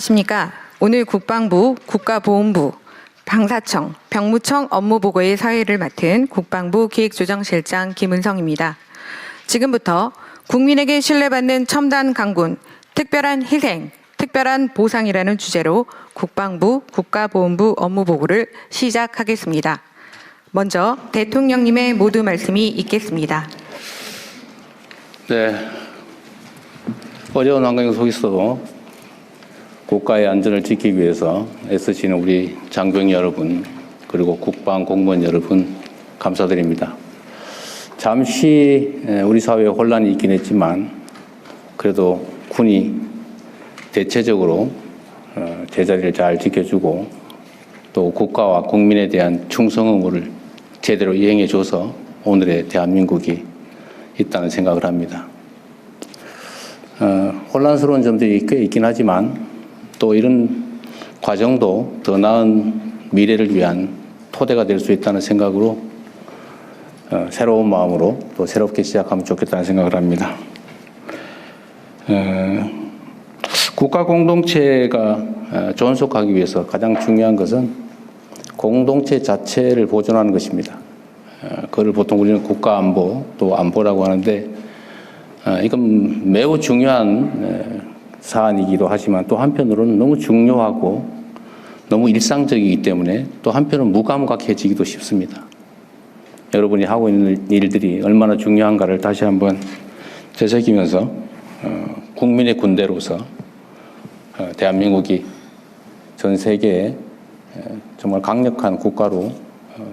안녕하십니까. 오늘 국방부, 국가보훈부, 방사청, 병무청 업무보고의 사회를 맡은 국방부 기획조정실장 김은성입니다. 지금부터 국민에게 신뢰받는 첨단 강군, 특별한 희생, 특별한 보상이라는 주제로 국방부, 국가보훈부 업무보고를 시작하겠습니다. 먼저 대통령님의 모두 말씀이 있겠습니다. 네, 어려운 환경 속에서 국가의 안전을 지키기 위해서 애쓰시는 우리 장병 여러분, 그리고 국방 공무원 여러분 감사드립니다. 잠시 우리 사회에 혼란이 있긴 했지만 그래도 군이 대체적으로 제자리를 잘 지켜주고 또 국가와 국민에 대한 충성 의무를 제대로 이행해줘서 오늘의 대한민국이 있다는 생각을 합니다. 혼란스러운 점들이 꽤 있긴 하지만 또 이런 과정도 더 나은 미래를 위한 토대가 될 수 있다는 생각으로 새로운 마음으로 또 새롭게 시작하면 좋겠다는 생각을 합니다. 국가 공동체가 존속하기 위해서 가장 중요한 것은 공동체 자체를 보존하는 것입니다. 그걸 보통 우리는 국가 안보, 또 안보라고 하는데 이건 매우 중요한 사안이기도 하지만 또 한편으로는 너무 중요하고 너무 일상적이기 때문에 또 한편으로는 무감각해지기도 쉽습니다. 여러분이 하고 있는 일들이 얼마나 중요한가를 다시 한번 되새기면서 국민의 군대로서 대한민국이 전 세계에 정말 강력한 국가로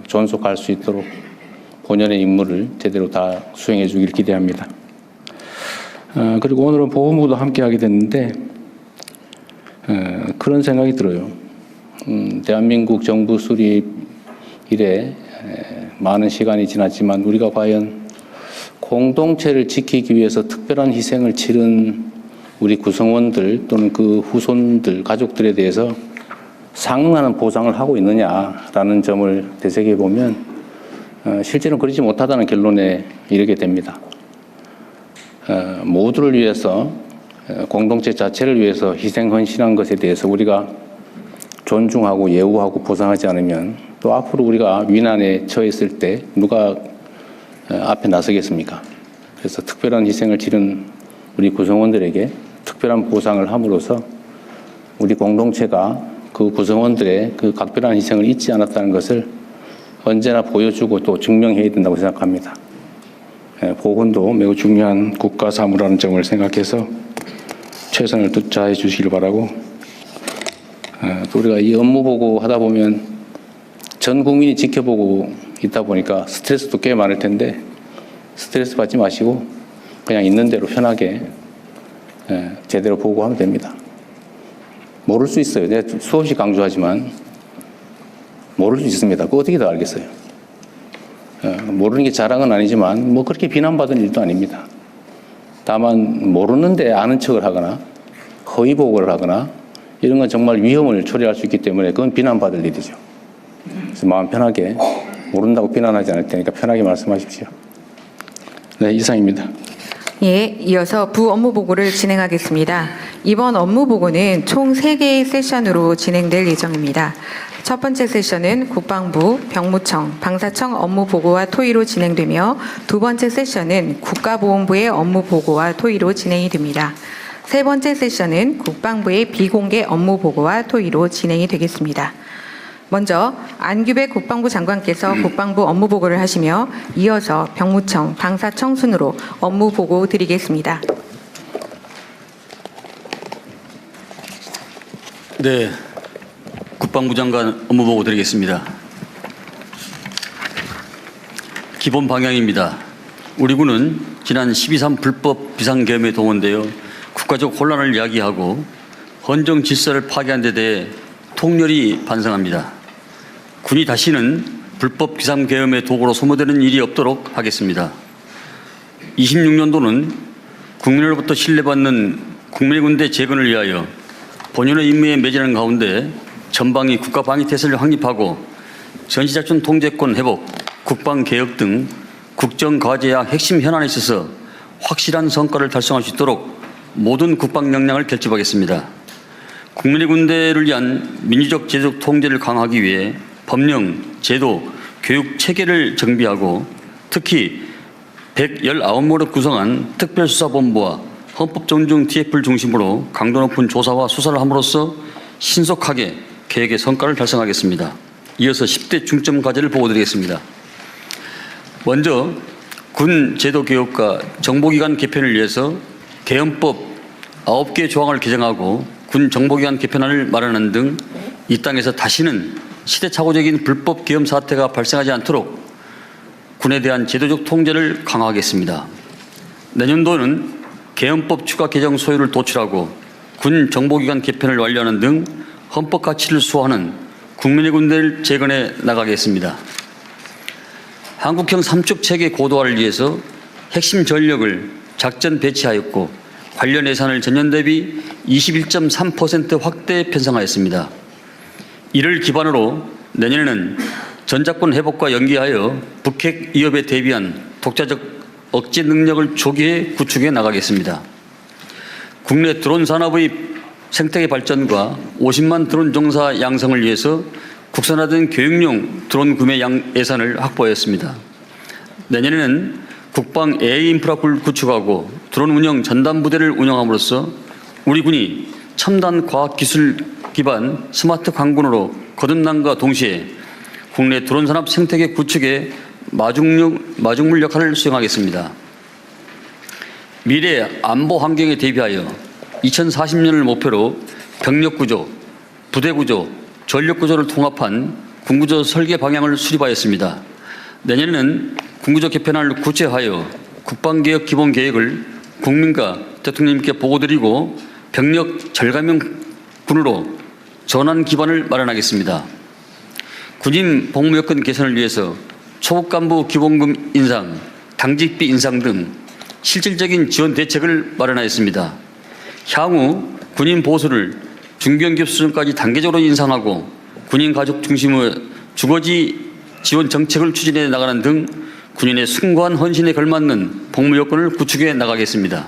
존속할 수 있도록 본연의 임무를 제대로 다 수행해 주길 기대합니다. 그리고 오늘은 보훈부도 함께 하게 됐는데 그런 생각이 들어요. 대한민국 정부 수립 이래 많은 시간이 지났지만 우리가 과연 공동체를 지키기 위해서 특별한 희생을 치른 우리 구성원들 또는 그 후손들, 가족들에 대해서 상응하는 보상을 하고 있느냐라는 점을 되새겨 보면 실제로 그러지 못하다는 결론에 이르게 됩니다. 모두를 위해서, 공동체 자체를 위해서 희생 헌신한 것에 대해서 우리가 존중하고 예우하고 보상하지 않으면 또 앞으로 우리가 위난에 처했을 때 누가 앞에 나서겠습니까? 그래서 특별한 희생을 치른 우리 구성원들에게 특별한 보상을 함으로써 우리 공동체가 그 구성원들의 그 각별한 희생을 잊지 않았다는 것을 언제나 보여주고 또 증명해야 된다고 생각합니다. 보훈도 매우 중요한 국가 사무라는 점을 생각해서 최선을 다해 주시길 바라고, 또 우리가 이 업무 보고 하다 보면 전 국민이 지켜보고 있다 보니까 스트레스도 꽤 많을 텐데 스트레스 받지 마시고 그냥 있는 대로 편하게 제대로 보고하면 됩니다. 모를 수 있어요. 내가 수없이 강조하지만 모를 수 있습니다. 그거 어떻게 다 알겠어요? 모르는 게 자랑은 아니지만 뭐 그렇게 비난받은 일도 아닙니다. 다만 모르는데 아는 척을 하거나 허위 보고를 하거나 이런 건 정말 위험을 초래할 수 있기 때문에 그건 비난받을 일이죠. 그래서 마음 편하게, 모른다고 비난하지 않을 테니까 편하게 말씀하십시오. 네, 이상입니다. 예, 이어서 부 업무 보고를 진행하겠습니다. 이번 업무 보고는 총 3개의 세션으로 진행될 예정입니다. 첫 번째 세션은 국방부, 병무청, 방사청 업무 보고와 토의로 진행되며 두 번째 세션은 국가보훈부의 업무 보고와 토의로 진행이 됩니다. 세 번째 세션은 국방부의 비공개 업무 보고와 토의로 진행이 되겠습니다. 먼저 안규백 국방부 장관께서 국방부 업무 보고를 하시며 이어서 병무청, 방사청 순으로 업무 보고 드리겠습니다. 네, 국방부 장관 업무 보고 드리겠습니다. 기본 방향입니다. 우리 군은 지난 12.3 불법 비상계엄에 동원되어 국가적 혼란을 야기하고 헌정 질서를 파괴한 데 대해 통렬히 반성합니다. 군이 다시는 불법 비상계엄의 도구로 소모되는 일이 없도록 하겠습니다. 26년도는 국민으로부터 신뢰받는 국민의 군대 재건을 위하여 본연의 임무에 매진하는 가운데 전방위 국가방위태세를 확립하고 전시작전 통제권 회복, 국방개혁 등 국정과제와 핵심 현안에 있어서 확실한 성과를 달성할 수 있도록 모든 국방 역량을 결집하겠습니다. 국민의 군대를 위한 민주적 제도적 통제를 강화하기 위해 법령, 제도, 교육 체계를 정비하고 특히 119명으로 구성한 특별수사본부와 헌법존중 TF를 중심으로 강도 높은 조사와 수사를 함으로써 신속하게 계획의 성과를 달성하겠습니다. 이어서 10대 중점 과제를 보고드리겠습니다. 먼저 군 제도 개혁과 정보기관 개편을 위해서 개헌법 9개 조항을 개정하고 군 정보기관 개편안을 마련하는 등 이 땅에서 다시는 시대착오적인 불법 계엄 사태가 발생하지 않도록 군에 대한 제도적 통제를 강화하겠습니다. 내년도는 계엄법 추가 개정 소요를 도출하고 군 정보기관 개편을 완료하는 등 헌법 가치를 수호하는 국민의 군대를 재건해 나가겠습니다. 한국형 삼축 체계 고도화를 위해서 핵심 전력을 작전 배치하였고 관련 예산을 전년 대비 21.3% 확대 편성하였습니다. 이를 기반으로 내년에는 전작권 회복과 연계하여 북핵 위협에 대비한 독자적 억제 능력을 조기에 구축해 나가겠습니다. 국내 드론 산업의 생태계 발전과 50만 드론 종사 양성을 위해서 국산화된 교육용 드론 구매 예산을 확보하였습니다. 내년에는 국방 AI 인프라를 구축하고 드론 운영 전담 부대를 운영함으로써 우리 군이 첨단 과학기술 기반 스마트 강군으로 거듭남과 동시에 국내 드론 산업 생태계 구축에 마중물 역할을 수행하겠습니다. 미래 안보 환경에 대비하여 2040년을 목표로 병력 구조, 부대 구조, 전력 구조를 통합한 군구조 설계 방향을 수립하였습니다. 내년에는 군구조 개편안을 구체화하여 국방개혁 기본 계획을 국민과 대통령님께 보고드리고 병력 절감형 군으로 전환 기반을 마련하겠습니다. 군인 복무 여건 개선을 위해서 초급 간부 기본금 인상, 당직비 인상 등 실질적인 지원 대책을 마련하였습니다. 향후 군인 보수를 중견기업 수준까지 단계적으로 인상하고 군인 가족 중심의 주거지 지원 정책을 추진해 나가는 등 군인의 숭고한 헌신에 걸맞는 복무 여건을 구축해 나가겠습니다.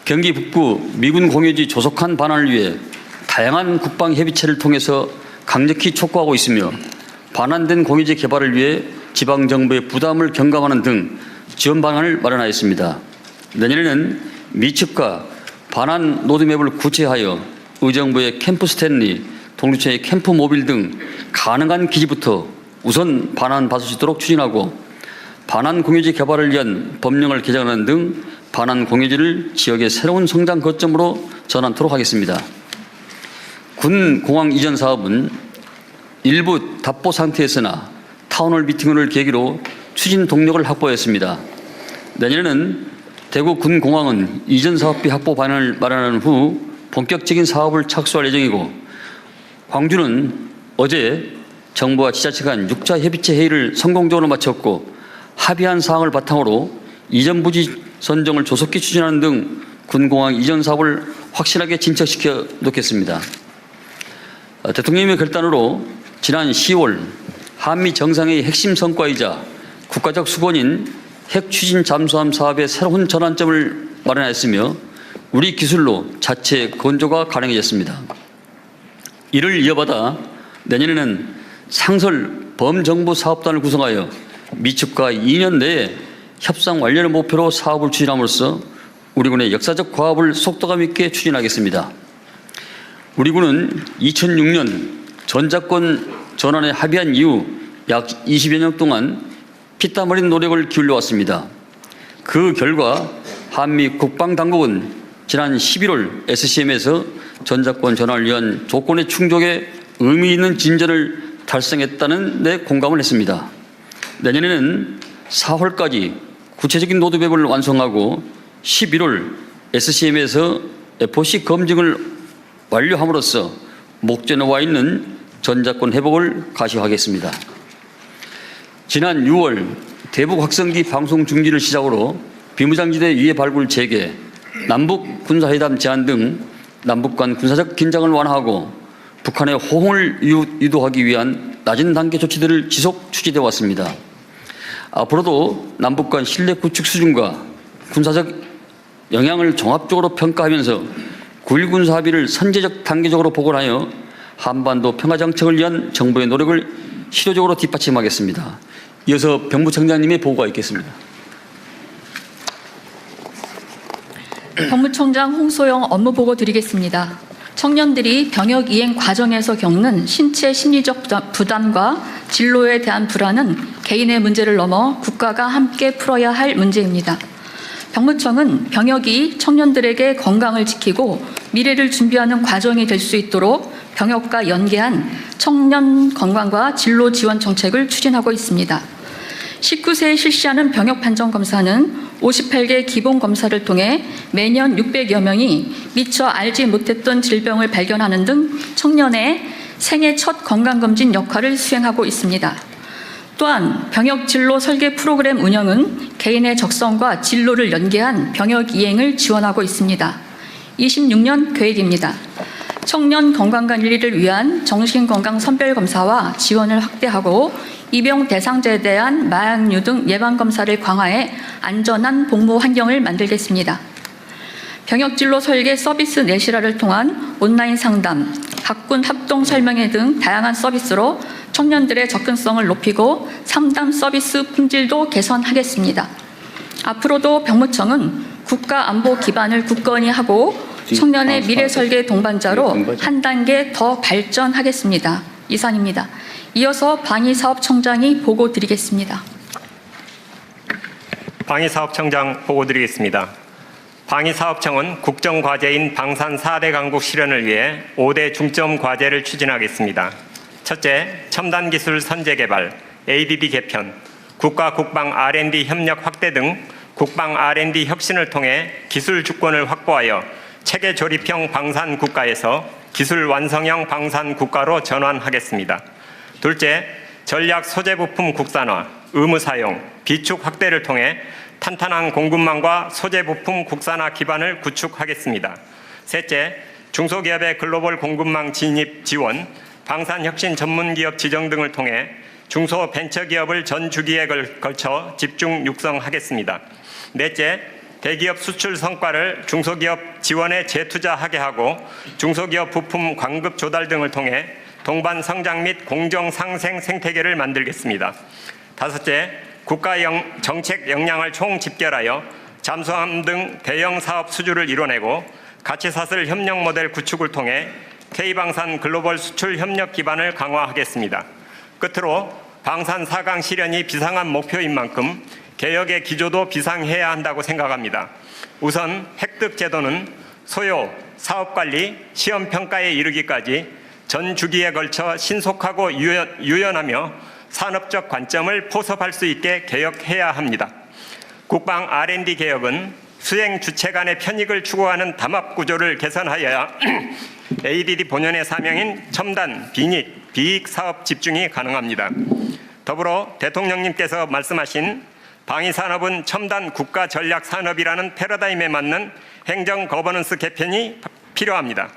경기 북부 미군 공유지 조속한 반환을 위해 다양한 국방 협의체를 통해서 강력히 촉구하고 있으며 반환된 공유지 개발을 위해 지방정부의 부담을 경감하는 등 지원 방안을 마련하였습니다. 내년에는 미측과 반환 로드맵을 구체하여 의정부의 캠프 스탠리, 동두천의 캠프 모빌 등 가능한 기지부터 우선 반환 받을 수 있도록 추진하고 반환 공유지 개발을 위한 법령을 개정하는 등 반환 공유지를 지역의 새로운 성장 거점으로 전환토록 하겠습니다. 군 공항 이전 사업은 일부 답보 상태였으나 타운홀 미팅을 계기로 추진 동력을 확보했습니다. 내년에는 대구 군 공항은 이전 사업비 확보 방안을 마련한 후 본격적인 사업을 착수할 예정이고 광주는 어제 정부와 지자체 간 6차 협의체 회의를 성공적으로 마쳤고 합의한 사항을 바탕으로 이전 부지 선정을 조속히 추진하는 등 군공항 이전 사업을 확실하게 진척시켜 놓겠습니다. 대통령님의 결단으로 지난 10월 한미 정상회의 핵심 성과이자 국가적 수건인 핵 추진 잠수함 사업의 새로운 전환점을 마련하였으며 우리 기술로 자체 건조가 가능해졌습니다. 이를 이어받아 내년에는 상설 범정부 사업단을 구성하여 미측과 2년 내에 협상 완료를 목표로 사업을 추진함으로써 우리 군의 역사적 과업을 속도감 있게 추진하겠습니다. 우리 군은 2006년 전작권 전환에 합의한 이후 약 20여 년 동안 피땀 흘린 노력을 기울여 왔습니다. 그 결과 한미 국방당국은 지난 11월 SCM에서 전작권 전환을 위한 조건의 충족에 의미 있는 진전을 달성했다는 데 공감을 했습니다. 내년에는 4월까지 구체적인 로드맵을 완성하고 11월 SCM에서 FOC 검증을 완료함으로써 목전에 와 있는 전작권 회복을 가시화하겠습니다. 지난 6월 대북 확성기 방송 중지를 시작으로 비무장지대 위해 발굴 재개, 남북 군사회담 제안 등 남북 간 군사적 긴장을 완화하고 북한의 호응을 유도하기 위한 낮은 단계 조치들을 지속 추진해 왔습니다. 앞으로도 남북 간 신뢰 구축 수준과 군사적 영향을 종합적으로 평가하면서 9.19 군사합의를 선제적 단계적으로 복원하여 한반도 평화정책을 위한 정부의 노력을 실효적으로 뒷받침하겠습니다. 이어서 병무청장님의 보고가 있겠습니다. 병무청장 홍소영 업무보고 드리겠습니다. 청년들이 병역 이행 과정에서 겪는 신체 심리적 부담과 진로에 대한 불안은 개인의 문제를 넘어 국가가 함께 풀어야 할 문제입니다. 병무청은 병역이 청년들에게 건강을 지키고 미래를 준비하는 과정이 될 수 있도록 병역과 연계한 청년 건강과 진로 지원 정책을 추진하고 있습니다. 19세에 실시하는 병역 판정 검사는 58개 기본 검사를 통해 매년 600여 명이 미처 알지 못했던 질병을 발견하는 등 청년의 생애 첫 건강검진 역할을 수행하고 있습니다. 또한 병역 진로 설계 프로그램 운영은 개인의 적성과 진로를 연계한 병역 이행을 지원하고 있습니다. 26년 계획입니다. 청년 건강관리를 위한 정신건강 선별검사와 지원을 확대하고 입영 대상자에 대한 마약류 등 예방검사를 강화해 안전한 복무 환경을 만들겠습니다. 병역진로 설계 서비스 내실화를 통한 온라인 상담, 학군 합동 설명회 등 다양한 서비스로 청년들의 접근성을 높이고 상담 서비스 품질도 개선하겠습니다. 앞으로도 병무청은 국가 안보 기반을 굳건히 하고 청년의 미래 설계 동반자로 한 단계 더 발전하겠습니다. 이상입니다. 이어서 방위사업청장이 보고 드리겠습니다. 방위사업청장 보고 드리겠습니다. 방위사업청은 국정과제인 방산 4대 강국 실현을 위해 5대 중점 과제를 추진하겠습니다. 첫째, 첨단기술 선제개발, ADD 개편, 국가-국방 R&D 협력 확대 등 국방 R&D 혁신을 통해 기술 주권을 확보하여 체계 조립형 방산 국가에서 기술 완성형 방산 국가로 전환하겠습니다. 둘째, 전략 소재 부품 국산화, 의무 사용, 비축 확대를 통해 탄탄한 공급망과 소재 부품 국산화 기반을 구축하겠습니다. 셋째, 중소기업의 글로벌 공급망 진입 지원, 방산혁신 전문기업 지정 등을 통해 중소벤처기업을 전 주기에 걸쳐 집중 육성하겠습니다. 넷째, 대기업 수출 성과를 중소기업 지원에 재투자하게 하고 중소기업 부품 광급 조달 등을 통해 동반 성장 및 공정 상생 생태계를 만들겠습니다. 다섯째, 국가 정책 역량을 총집결하여 잠수함 등 대형 사업 수주를 이뤄내고 가치사슬 협력 모델 구축을 통해 K방산 글로벌 수출 협력 기반을 강화하겠습니다. 끝으로 방산 4강 실현이 비상한 목표인 만큼 개혁의 기조도 비상해야 한다고 생각합니다. 우선 획득 제도는 소요, 사업관리, 시험평가에 이르기까지 전 주기에 걸쳐 신속하고 유연하며 산업적 관점을 포섭할 수 있게 개혁해야 합니다. 국방 R&D 개혁은 수행 주체 간의 편익을 추구하는 담합 구조를 개선하여야 ADD 본연의 사명인 첨단, 비닉, 비익 사업 집중이 가능합니다. 더불어 대통령님께서 말씀하신 방위산업은 첨단 국가 전략 산업이라는 패러다임에 맞는 행정 거버넌스 개편이 필요합니다.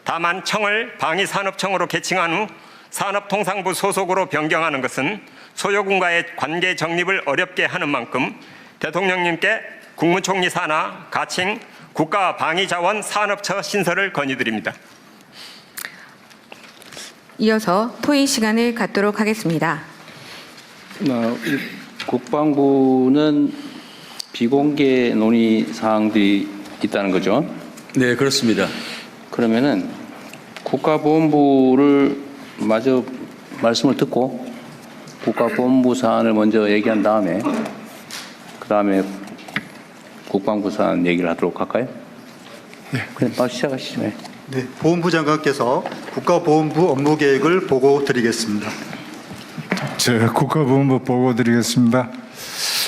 다만 청을 방위산업청으로 개칭한 후 산업통상부 소속으로 변경하는 것은 소요군과의 관계 정립을 어렵게 하는 만큼 대통령님께 국무총리 산하 가칭 국가방위자원 산업처 신설을 건의드립니다. 이어서 토의 시간을 갖도록 하겠습니다. 국방부는 비공개 논의 사항들이 있다는 거죠? 네, 그렇습니다. 그러면은 국가보훈부를 마저 말씀을 듣고 국가보훈부 사안을 먼저 얘기한 다음에 그 다음에 국방부 사안 얘기를 하도록 할까요? 네. 그럼 바로 시작하시죠. 네. 네, 보훈부 장관께서 국가보훈부 업무 계획을 보고 드리겠습니다. 국가보훈부 보고 드리겠습니다.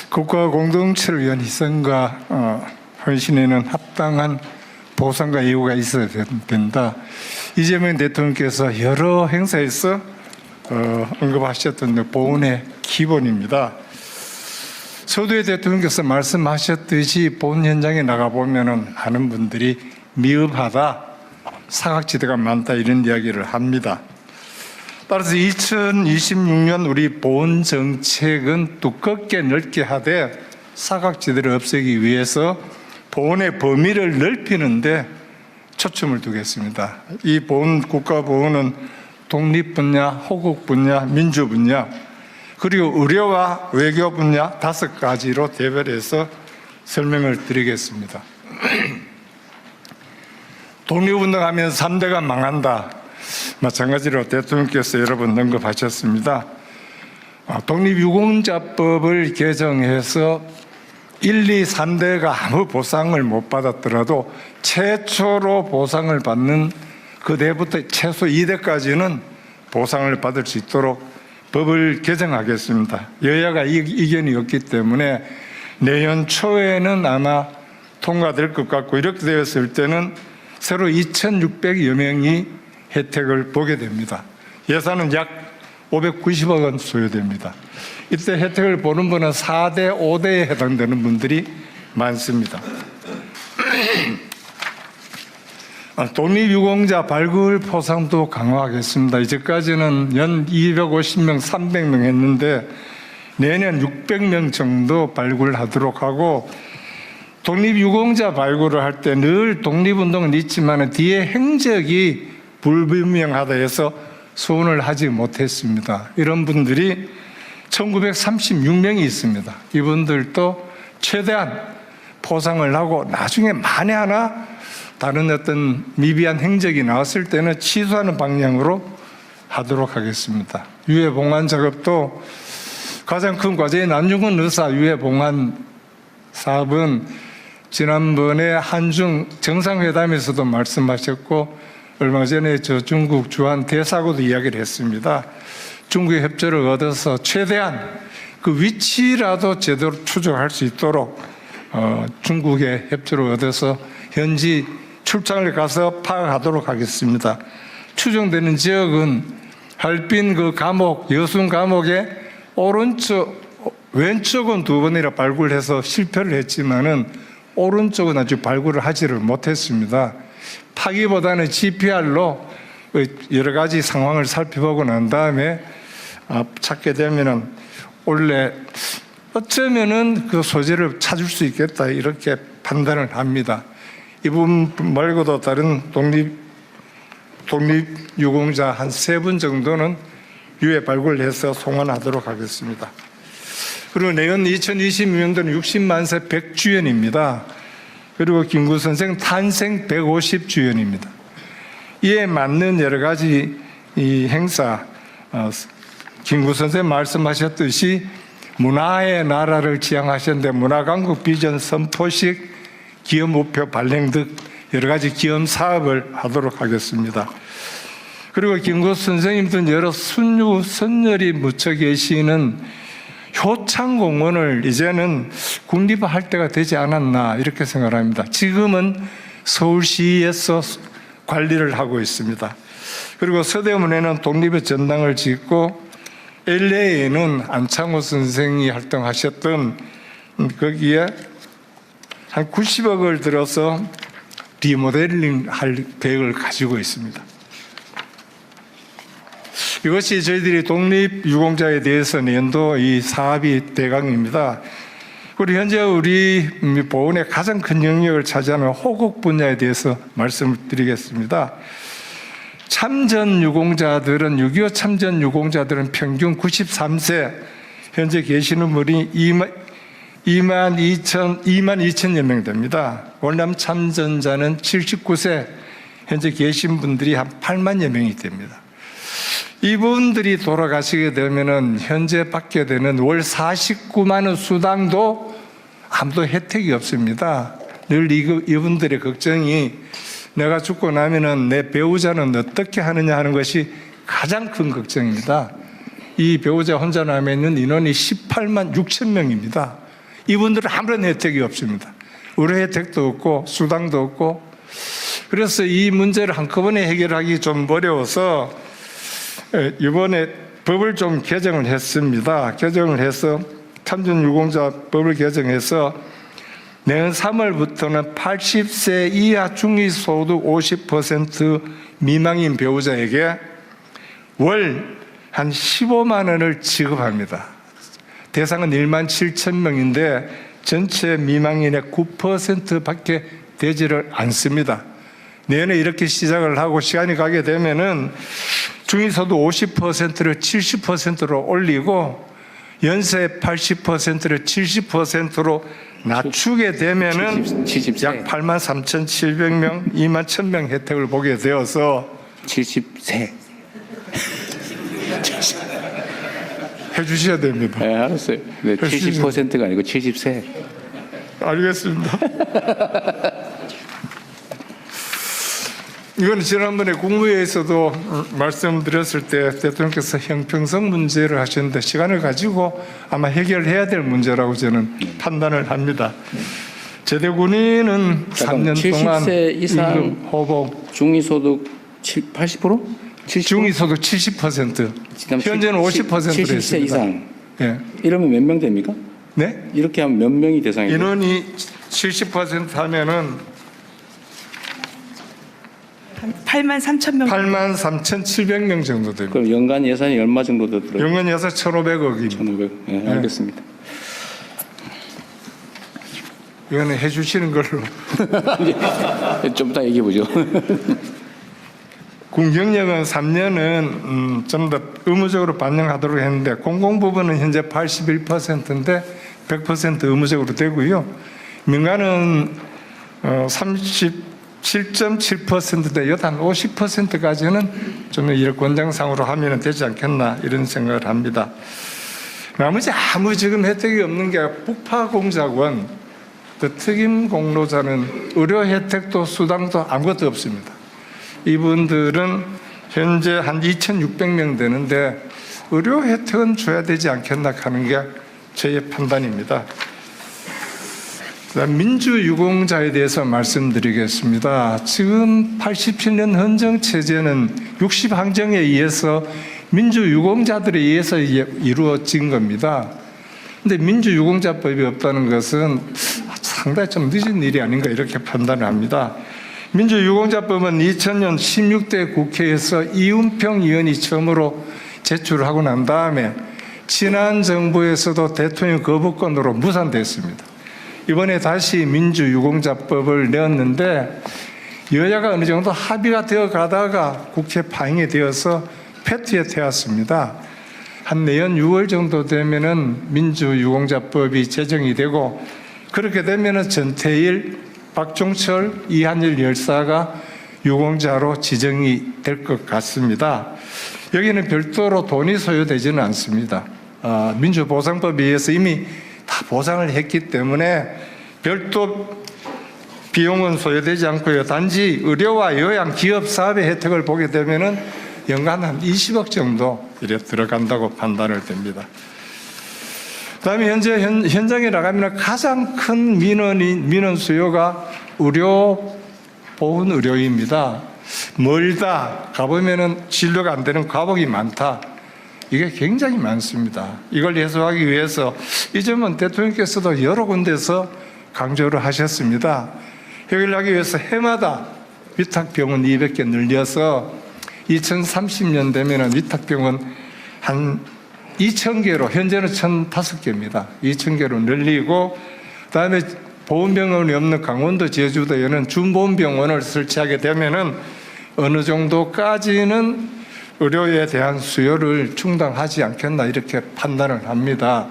국가 공동체를 위한 희생과 헌신에는 합당한 보상과 예우가 있어야 된다. 이재명 대통령께서 여러 행사에서 언급하셨던 보훈의 기본입니다. 서두에 대통령께서 말씀하셨듯이 보훈 현장에 나가보면 많은 분들이 미흡하다, 사각지대가 많다 이런 이야기를 합니다. 따라서 2026년 우리 보훈 정책은 두껍게 넓게 하되 사각지대를 없애기 위해서 보훈의 범위를 넓히는데 초점을 두겠습니다. 이 보훈, 국가보훈은 독립 분야, 호국 분야, 민주 분야, 그리고 의료와 외교 분야 5가지로 대별해서 설명을 드리겠습니다. 독립운동하면 3대가 망한다. 마찬가지로 대통령께서 여러 번 언급하셨습니다. 독립유공자법을 개정해서 1, 2, 3대가 아무 보상을 못 받았더라도 최초로 보상을 받는 그대부터 최소 2대까지는 보상을 받을 수 있도록 법을 개정하겠습니다. 여야가 이견이 없기 때문에 내년 초에는 아마 통과될 것 같고, 이렇게 되었을 때는 새로 2,600여 명이 혜택을 보게 됩니다. 예산은 약 590억 원 소요됩니다. 이때 혜택을 보는 분은 4대, 5대에 해당되는 분들이 많습니다. 독립유공자 발굴 포상도 강화하겠습니다. 이제까지는 연 250명, 300명 했는데 내년 600명 정도 발굴하도록 하고, 독립유공자 발굴을 할 때 늘 독립운동은 있지만 뒤에 행적이 불분명하다 해서 소원을 하지 못했습니다. 이런 분들이 1936명이 있습니다. 이분들도 최대한 포상을 하고 나중에 만에 하나 다른 어떤 미비한 행적이 나왔을 때는 취소하는 방향으로 하도록 하겠습니다. 유해봉환 작업도 가장 큰 과제인 남중근 의사 유해봉환 사업은 지난번에 한중 정상회담에서도 말씀하셨고, 얼마 전에 저 중국 주한 대사하고도 이야기를 했습니다. 중국의 협조를 얻어서 최대한 그 위치라도 제대로 추적할 수 있도록 중국의 협조를 얻어서 현지 출장을 가서 파악하도록 하겠습니다. 추정되는 지역은 할빈 그 감옥, 여순 감옥의 왼쪽은 2번이나 발굴해서 실패를 했지만은 오른쪽은 아직 발굴을 하지를 못했습니다. 파기보다는 GPR로 여러 가지 상황을 살펴보고 난 다음에 찾게 되면은 원래 어쩌면은 그 소재를 찾을 수 있겠다, 이렇게 판단을 합니다. 이분 말고도 다른 독립유공자 한 3분 정도는 유해 발굴해서 송환하도록 하겠습니다. 그리고 내년 2022년도는 60만 세 100주년입니다. 그리고 김구 선생 탄생 150주년입니다. 이에 맞는 여러 가지 이 행사, 김구 선생 말씀하셨듯이 문화의 나라를 지향하셨는데 문화강국 비전 선포식, 기업 목표 발행 등 여러 가지 기업 사업을 하도록 하겠습니다. 그리고 김구 선생님 등 여러 순유, 선열이 묻혀 계시는 효창공원을 이제는 국립화할 때가 되지 않았나, 이렇게 생각합니다. 지금은 서울시에서 관리를 하고 있습니다. 그리고 서대문에는 독립의 전당을 짓고, LA에는 안창호 선생이 활동하셨던 거기에 한 90억을 들어서 리모델링 할 계획을 가지고 있습니다. 이것이 저희들이 독립유공자에 대해서 내년도 이 사업이 대강입니다. 그리고 현재 우리 보훈의 가장 큰 영역을 차지하는 호국 분야에 대해서 말씀을 드리겠습니다. 참전 유공자들은 6.25 참전 유공자들은 평균 93세, 현재 계시는 분이 2만 2천여 명 됩니다. 월남 참전자는 79세, 현재 계신 분들이 한 8만여 명이 됩니다. 이분들이 돌아가시게 되면은 현재 받게 되는 월 49만 원 수당도 아무도 혜택이 없습니다. 늘 이분들의 걱정이 내가 죽고 나면은 내 배우자는 어떻게 하느냐 하는 것이 가장 큰 걱정입니다. 이 배우자 혼자 남아 있는 인원이 18만 6천 명입니다. 이분들은 아무런 혜택이 없습니다. 의료 혜택도 없고 수당도 없고, 그래서 이 문제를 한꺼번에 해결하기 좀 어려워서 이번에 법을 좀 개정을 했습니다. 개정을 해서 참전유공자 법을 개정해서 내년 3월부터는 80세 이하 중위소득 50% 미만인 배우자에게 월 한 15만 원을 지급합니다. 대상은 1만 7천 명인데 전체 미망인의 9%밖에 되지를 않습니다. 내년에 이렇게 시작을 하고 시간이 가게 되면은 중위소득 50%를 70%로 올리고 연세 80%를 70%로 낮추게 되면은 70세. 약 83,700명, 21,000명 혜택을 보게 되어서 70세. 해주셔야 됩니다. 네, 알았어요. 네, 70%가 아니고 70세. 알겠습니다. 이건 지난번에 국무회의에서도 말씀드렸을 때 대통령께서 형평성 문제를 하셨는데 시간을 가지고 아마 해결해야 될 문제라고 저는 판단을 합니다. 제대 군인은 3년 동안 70세 이상 임금 호복, 중위소득 80%? 70%? 중위소득 70%, 현재는 50%로 70세 했습니다. 이상. 예. 이러면 몇 명 됩니까? 네? 이렇게 하면 몇 명이 대상이 돼요? 인원이 70% 하면은 83,000명. 83,700명 정도 됩니다. 그럼 연간 예산이 얼마 정도 들어요? 연간 예산 1,500억입니다. 1,500. 네, 알겠습니다. 이거는 해주시는 걸로. 좀 이따 얘기해 보죠. 군 경력은 3년은 좀 더 의무적으로 반영하도록 했는데 공공부문은 현재 81%인데 100% 의무적으로 되고요. 민간은 37.7%인데 여단 50%까지는 좀 이를 권장상으로 하면 되지 않겠나 이런 생각을 합니다. 나머지 아무 지금 혜택이 없는 게 북파공작원, 그 특임 공로자는 의료 혜택도 수당도 아무것도 없습니다. 이분들은 현재 한 2,600명 되는데 의료 혜택은 줘야 되지 않겠나 하는 게 저의 판단입니다. 그다음 민주유공자에 대해서 말씀드리겠습니다. 지금 87년 헌정체제는 60항정에 의해서 민주유공자들에 의해서 이루어진 겁니다. 그런데 민주유공자법이 없다는 것은 상당히 좀 늦은 일이 아닌가 이렇게 판단을 합니다. 민주유공자법은 2000년 16대 국회에서 이운평 의원이 처음으로 제출하고 난 다음에 지난 정부에서도 대통령 거부권으로 무산됐습니다. 이번에 다시 민주유공자법을 내었는데 여야가 어느 정도 합의가 되어 가다가 국회 파행이 되어서 패트에 태웠습니다. 한 내년 6월 정도 되면은 민주유공자법이 제정이 되고 그렇게 되면은 전태일, 박종철, 이한일 열사가 유공자로 지정이 될 것 같습니다. 여기는 별도로 돈이 소요되지는 않습니다. 민주보상법에 의해서 이미 다 보상을 했기 때문에 별도 비용은 소요되지 않고요. 단지 의료와 요양, 기업, 사업의 혜택을 보게 되면은 연간 한 20억 정도 이래 들어간다고 판단을 됩니다. 그다음에 현재 현장에 나가면 가장 큰 민원 수요가 의료 보훈 의료입니다. 멀다 가보면은 진료가 안 되는 과목이 많다. 이게 굉장히 많습니다. 이걸 해소하기 위해서 이 점은 대통령께서도 여러 군데서 강조를 하셨습니다. 해결을 하기 위해서 해마다 위탁병원 200개 늘려서 2030년 되면은 위탁병원 한 2,000개로 현재는 1,005개입니다. 2,000개로 늘리고 그다음에 보훈병원이 없는 강원도 제주도에는 준보훈병원을 설치하게 되면은 어느 정도까지는 의료에 대한 수요를 충당하지 않겠나 이렇게 판단을 합니다.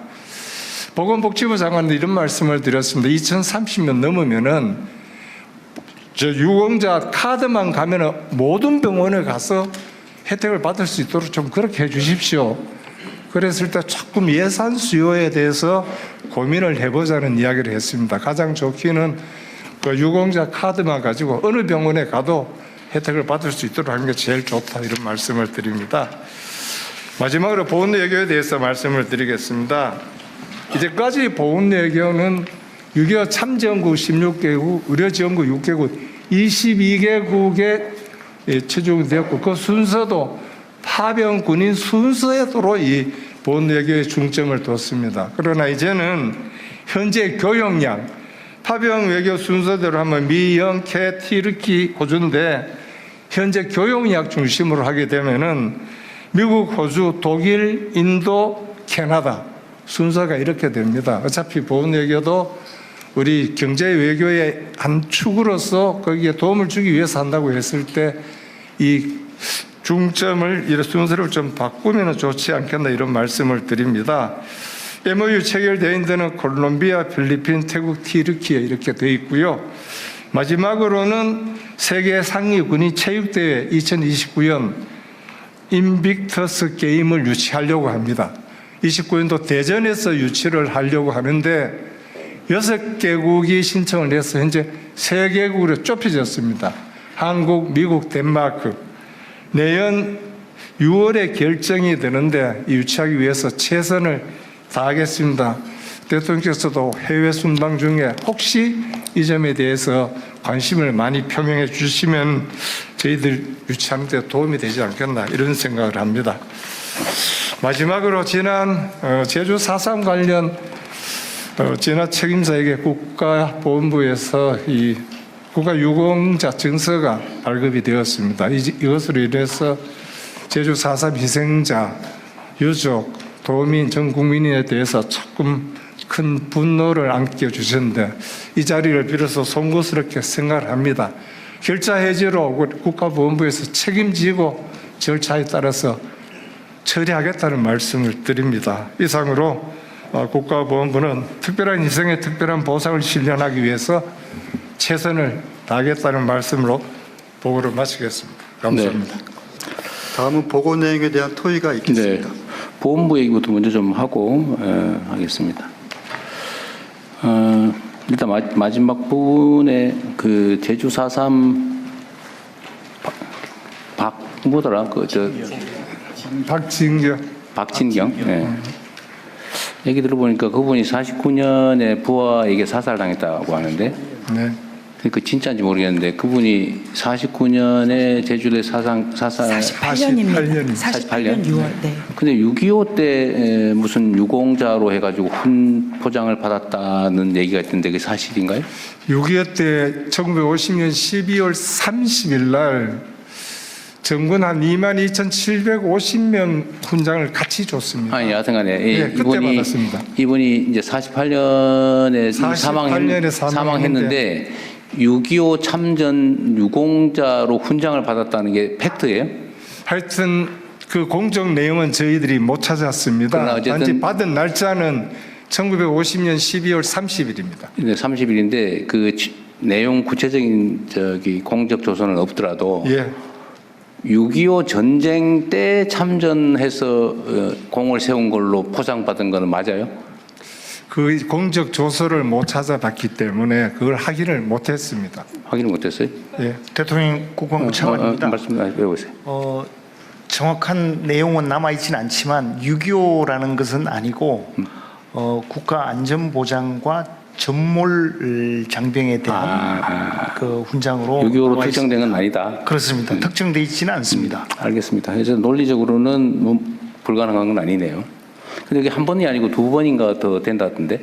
보건복지부 장관은 이런 말씀을 드렸습니다. 2030년 넘으면은 유공자 카드만 가면은 모든 병원에 가서 혜택을 받을 수 있도록 좀 그렇게 해 주십시오. 그랬을 때 조금 예산 수요에 대해서 고민을 해보자는 이야기를 했습니다. 가장 좋기는 그 유공자 카드만 가지고 어느 병원에 가도 혜택을 받을 수 있도록 하는 게 제일 좋다 이런 말씀을 드립니다. 마지막으로 보훈외교에 대해서 말씀을 드리겠습니다. 이제까지 보훈외교는 6.25 참지원국 16개국, 의료지원국 6개국, 22개국에 최종되었고 그 순서도 파병 군인 순서에도로 이 보훈외교에 중점을 뒀습니다. 그러나 이제는 현재 교역량, 파병 외교 순서대로 하면 미, 영, 캐, 티르키, 호주인데 현재 교역약 중심으로 하게 되면은 미국, 호주, 독일, 인도, 캐나다 순서가 이렇게 됩니다. 어차피 보훈외교도 우리 경제 외교의 한 축으로서 거기에 도움을 주기 위해서 한다고 했을 때 이 중점을 이런 순서를 좀 바꾸면 좋지 않겠나 이런 말씀을 드립니다. MOU 체결되어 있는 데는 콜롬비아, 필리핀, 태국, 튀르키예 이렇게 되어 있고요. 마지막으로는 세계 상위 군인 체육대회 2029년 인빅터스 게임을 유치하려고 합니다. 29년도 대전에서 유치를 하려고 하는데 6개국이 신청을 해서 현재 3개국으로 좁혀졌습니다. 한국, 미국, 덴마크. 내년 6월에 결정이 되는데 유치하기 위해서 최선을 다하겠습니다. 대통령께서도 해외 순방 중에 혹시 이 점에 대해서 관심을 많이 표명해 주시면 저희들 유치하는 데 도움이 되지 않겠나 이런 생각을 합니다. 마지막으로 지난 제주 4.3 관련 진화 책임자에게 국가보훈부에서 이 국가유공자 증서가 발급이 되었습니다. 이것으로 인해서 제주 4.3 희생자, 유족, 도민, 전 국민에 대해서 조금 큰 분노를 안겨주셨는데 이 자리를 빌어서 송구스럽게 생각을 합니다. 결자 해지로 국가보훈부에서 책임지고 절차에 따라서 처리하겠다는 말씀을 드립니다. 이상으로 국가보훈부는 특별한 희생에 특별한 보상을 실현하기 위해서 최선을 다하겠다는 말씀으로 보고를 마치겠습니다. 감사합니다. 네. 다음은 보고 내용에 대한 토의가 있겠습니다. 네. 보훈부 얘기부터 먼저 좀 하고 하겠습니다. 일단 마지막 부분에 그 제주 4.3 뭐더라 박진경. 네. 얘기 들어보니까 그분이 49년에 부하에게 사살당했다고 하는데 네. 그 진짜인지 모르겠는데 그분이 49년에 제주도에 사살 48년입니다. 48년 6월. 네. 근데 6.25 때 무슨 유공자로 해가지고 훈포장을 받았다는 얘기가 있던데 그게 사실인가요? 6.25 때 1950년 12월 30일 날 정군 한 22,750명 훈장을 같이 줬습니다. 아니 여하튼간에 네, 그때 받았습니다. 이분이 이제 48년에 사망했는데 6.25 참전 유공자로 훈장을 받았다는 게 팩트예요? 하여튼 그 공적 내용은 저희들이 못 찾았습니다. 단지 받은 날짜는 1950년 12월 30일입니다. 네, 30일인데 그 내용 구체적인 공적 조서는 없더라도 예. 6.25 전쟁 때 참전해서 공을 세운 걸로 포상받은 거는 맞아요? 그 공적 조서를 못 찾아봤기 때문에 그걸 확인을 못했습니다. 확인을 못했어요? 예. 대통령 국방부 차관입니다. 말씀 해보세요. 정확한 내용은 남아있지는 않지만 6.25라는 것은 아니고 국가안전보장과 전몰 장병에 대한 그 훈장으로 6.25로 특정된 건 아니다. 그렇습니다. 특정되어 있지는 않습니다. 알겠습니다. 그래서 논리적으로는 뭐 불가능한 건 아니네요. 근데 이게 한 번이 아니고 2번인가 더 된다던데?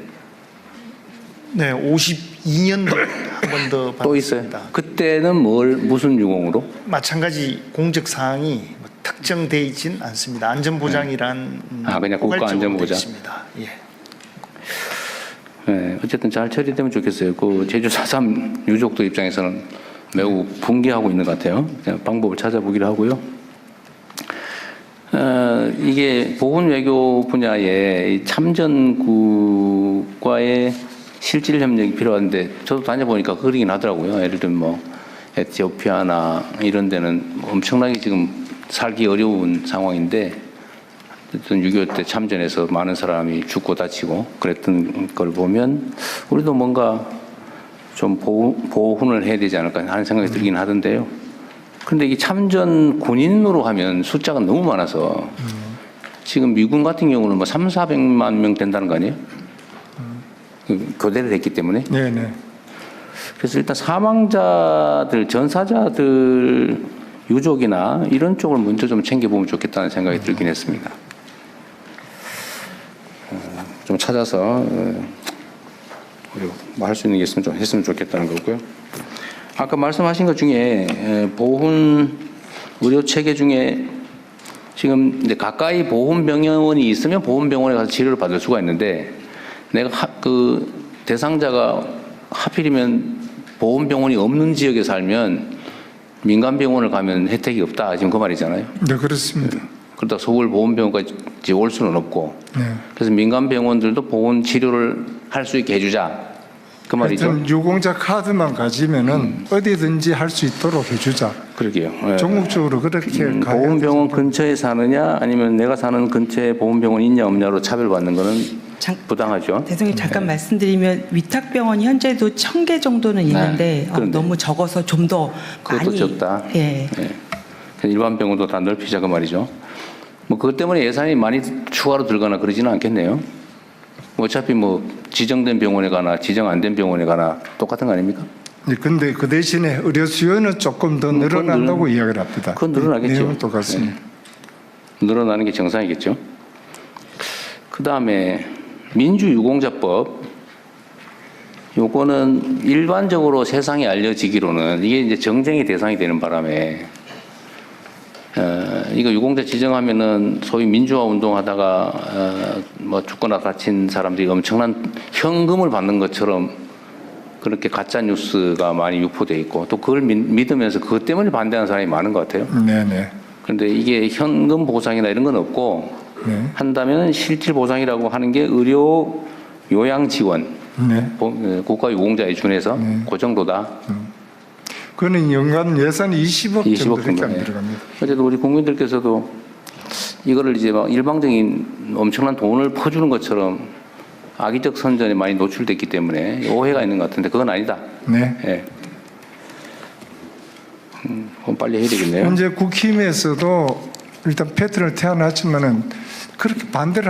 네, 52년도 한 번 더 받았습니다. 또 있어요? 그때는 무슨 유공으로? 마찬가지 공적 사항이 특정되어 있지는 않습니다. 안전보장이란 그냥 국가안전보장. 예. 네, 어쨌든 잘 처리되면 좋겠어요. 그 제주 4.3 유족들 입장에서는 매우 분개하고 있는 것 같아요. 그냥 방법을 찾아보기로 하고요. 이게 보훈 외교 분야에 참전국과의 실질 협력이 필요한데 저도 다녀보니까 그러긴 하더라고요. 예를 들면 뭐 에티오피아나 이런 데는 엄청나게 지금 살기 어려운 상황인데 어쨌든 6.25 때 참전해서 많은 사람이 죽고 다치고 그랬던 걸 보면 우리도 뭔가 좀 보훈을 해야 되지 않을까 하는 생각이 들긴 하던데요. 그런데 이게 참전 군인으로 하면 숫자가 너무 많아서 지금 미군 같은 경우는 뭐 300~400만 명 된다는 거 아니에요? 교대를 했기 때문에. 네네. 그래서 일단 사망자들, 전사자들 유족이나 이런 쪽을 먼저 좀 챙겨보면 좋겠다는 생각이 들긴 했습니다. 좀 찾아서 뭐 할 수 있는 게 있으면 좀 했으면 좋겠다는 거고요. 아까 말씀하신 것 중에 보훈 의료 체계 중에 지금 이제 가까이 보훈병원이 있으면 보훈병원에 가서 치료를 받을 수가 있는데 내가 그 대상자가 하필이면 보험병원이 없는 지역에 살면 민간병원을 가면 혜택이 없다. 지금 그 말이잖아요. 네, 그렇습니다. 그러다 서울 보험병원까지 올 수는 없고. 네. 그래서 민간병원들도 보험 치료를 할 수 있게 해주자. 그 말이죠. 하여튼 유공자 카드만 가지면은 어디든지 할 수 있도록 해주자. 그러게요. 예. 전국적으로 그렇게 가야 보험병원 되죠. 근처에 사느냐 아니면 내가 사는 근처에 보험병원이 있냐 없냐로 차별받는 거는 부당하죠. 대통령님 잠깐 말씀드리면 위탁병원이 현재도 1,000개 정도는 있는데 그런데. 너무 적어서 좀 더 그것도 많이 적다. 예. 예. 일반 병원도 다 넓히자 그 말이죠. 뭐 그것 때문에 예산이 많이 추가로 들거나 그러지는 않겠네요. 어차피 뭐 지정된 병원에 가나 지정 안 된 병원에 가나 똑같은 거 아닙니까? 근데 그 대신에 의료 수요는 조금 더 늘어난다고 이야기를 합니다. 그건 늘어나겠죠. 내용은 똑같습니다. 네. 늘어나는 게 정상이겠죠. 그 다음에 민주유공자법. 요거는 일반적으로 세상에 알려지기로는 이게 이제 정쟁의 대상이 되는 바람에 이거 유공자 지정하면은 소위 민주화 운동하다가 뭐 죽거나 다친 사람들이 엄청난 현금을 받는 것처럼 그렇게 가짜 뉴스가 많이 유포돼 있고 또 그걸 믿으면서 그것 때문에 반대하는 사람이 많은 것 같아요. 네네. 그런데 이게 현금 보상이나 이런 건 없고 네. 한다면 실질 보상이라고 하는 게 의료 요양 지원, 네. 국가 유공자에 준해서 그 정도다. 그거는 연간 예산이 20억 20억 정도밖에 안 정도. 들어갑니다. 어쨌든 우리 국민들께서도 이거를 이제 막 일방적인 엄청난 돈을 퍼주는 것처럼 악의적 선전에 많이 노출됐기 때문에 오해가 있는 것 같은데 그건 아니다. 네. 예. 그건 빨리 해야 되겠네요. 현재 국힘에서도 일단 패턴을 태어났지만은 그렇게 반대를